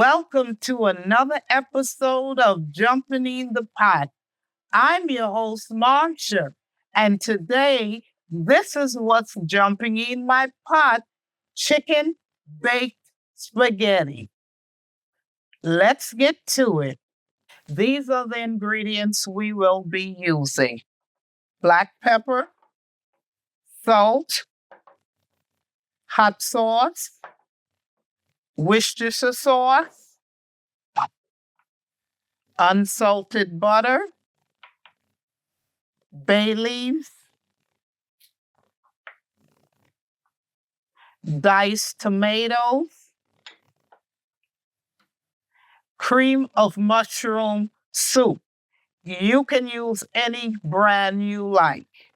Welcome to another episode of Jumpin In The Pot. I'm your host, Marcia, and today, this is what's jumping in my pot: chicken baked spaghetti. Let's get to it. These are the ingredients we will be using: black pepper, salt, hot sauce, Worcestershire sauce, unsalted butter, bay leaves, diced tomatoes, cream of mushroom soup. You can use any brand you like.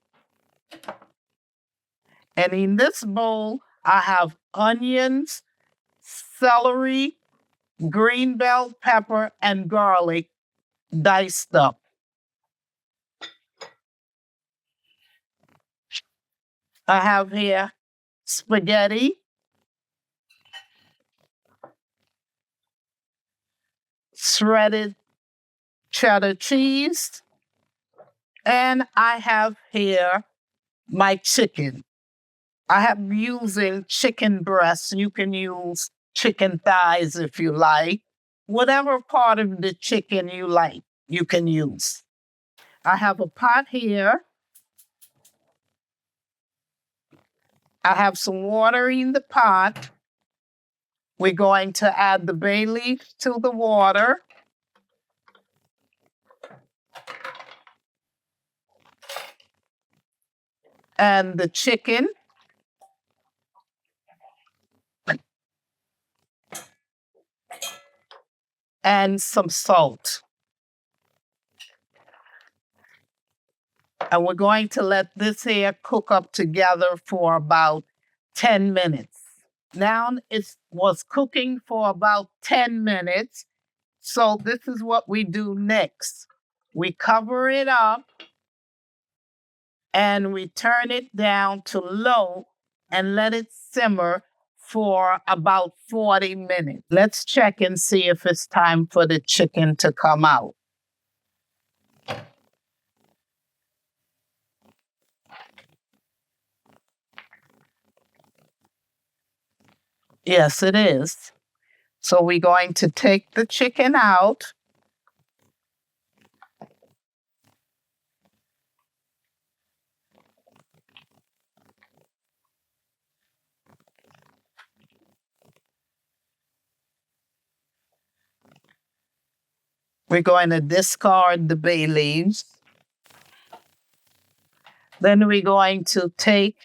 And in this bowl, I have onions, celery, green bell pepper, and garlic diced up. I have here spaghetti, shredded cheddar cheese, and I have here my chicken. I am using chicken breasts. You can use chicken thighs if you like. Whatever part of the chicken you like, you can use. I have a pot here. I have some water in the pot. We're going to add the bay leaf to the water. And the chicken. And some salt. And we're going to let this here cook up together for about 10 minutes. Now it was cooking for about 10 minutes. So this is what we do next. We cover it up and we turn it down to low and let it simmer for about 40 minutes. Let's check and see if it's time for the chicken to come out. Yes, it is. So we're going to take the chicken out. We're going to discard the bay leaves. Then we're going to take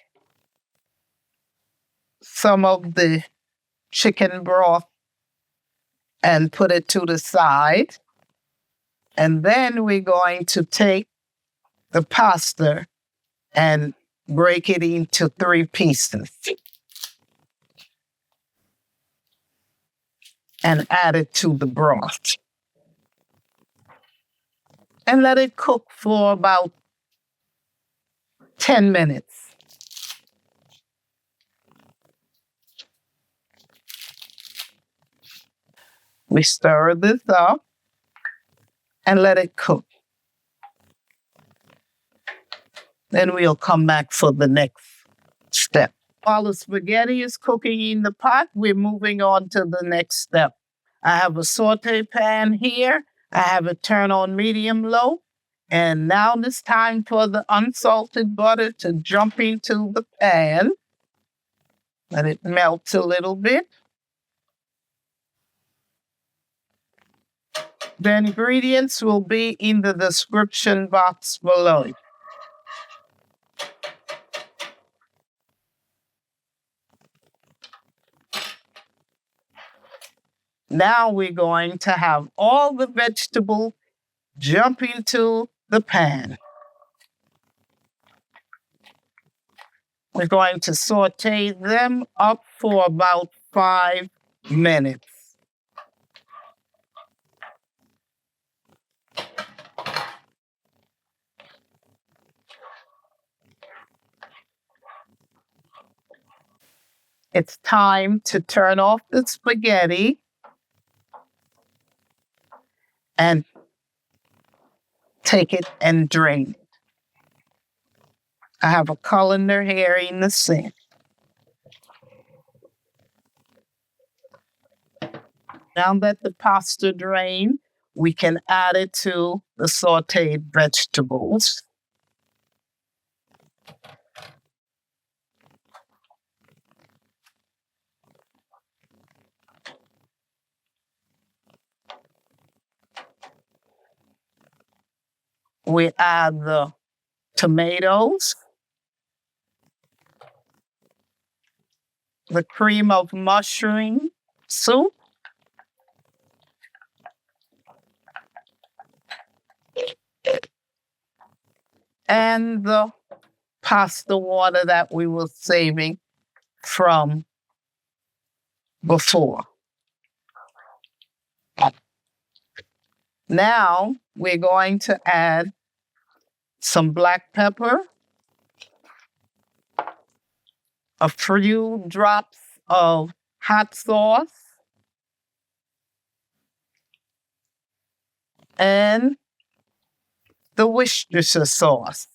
some of the chicken broth and put it to the side. And then we're going to take the pasta and break it into 3 pieces and add it to the broth. And let it cook for about 10 minutes. We stir this up and let it cook. Then we'll come back for the next step. While the spaghetti is cooking in the pot, we're moving on to the next step. I have a saute pan here. I have it turned on medium-low. And now it's time for the unsalted butter to jump into the pan. Let it melt a little bit. The ingredients will be in the description box below. Now we're going to have all the vegetables jump into the pan. We're going to saute them up for about 5 minutes. It's time to turn off the spaghetti and take it and drain it. I have a colander here in the sink. Now that the pasta drained, we can add it to the sauteed vegetables. We add the tomatoes, the cream of mushroom soup, and the pasta water that we were saving from before. Now we're going to add some black pepper, a few drops of hot sauce, and the Worcestershire sauce.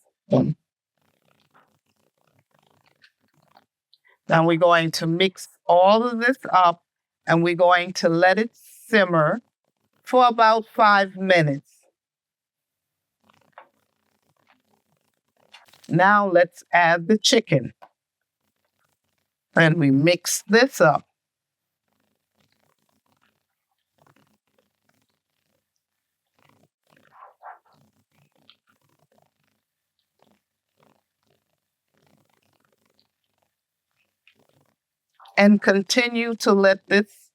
Now we're going to mix all of this up and we're going to let it simmer for about 5 minutes. Now let's add the chicken. And we mix this up. And continue to let this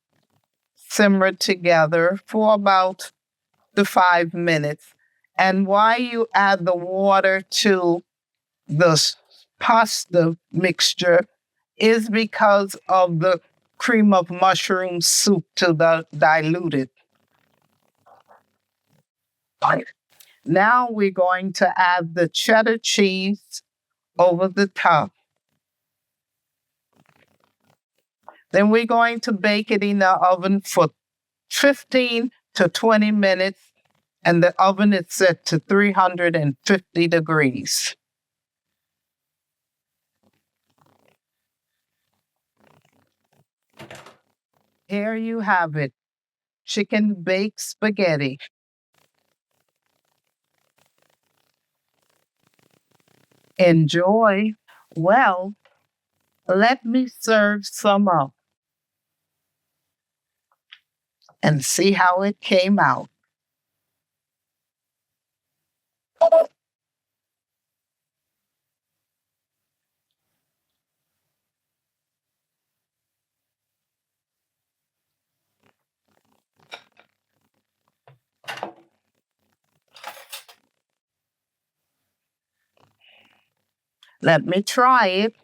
simmer together for about the 5 minutes. And while you add the water to the pasta mixture is because of the cream of mushroom soup to dilute it. Now we're going to add the cheddar cheese over the top. Then we're going to bake it in the oven for 15 to 20 minutes, and the oven is set to 350 degrees. Here you have it, chicken baked spaghetti. Enjoy. Well, let me serve some up and see how it came out. Let me try it.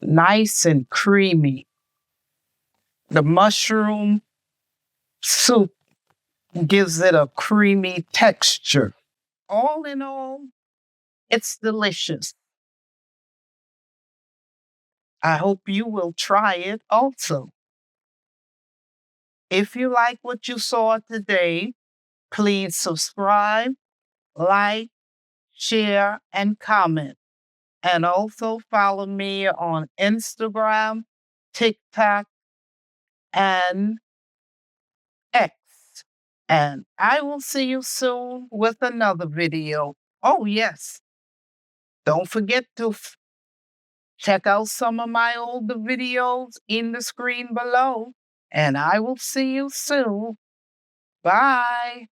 Nice and creamy. The mushroom soup gives it a creamy texture. All in all, it's delicious. I hope you will try it also. If you like what you saw today, please subscribe, like, share, and comment. And also follow me on Instagram, TikTok, and X. And I will see you soon with another video. Oh, yes. Don't forget to check out some of my older videos in the screen below. And I will see you soon. Bye.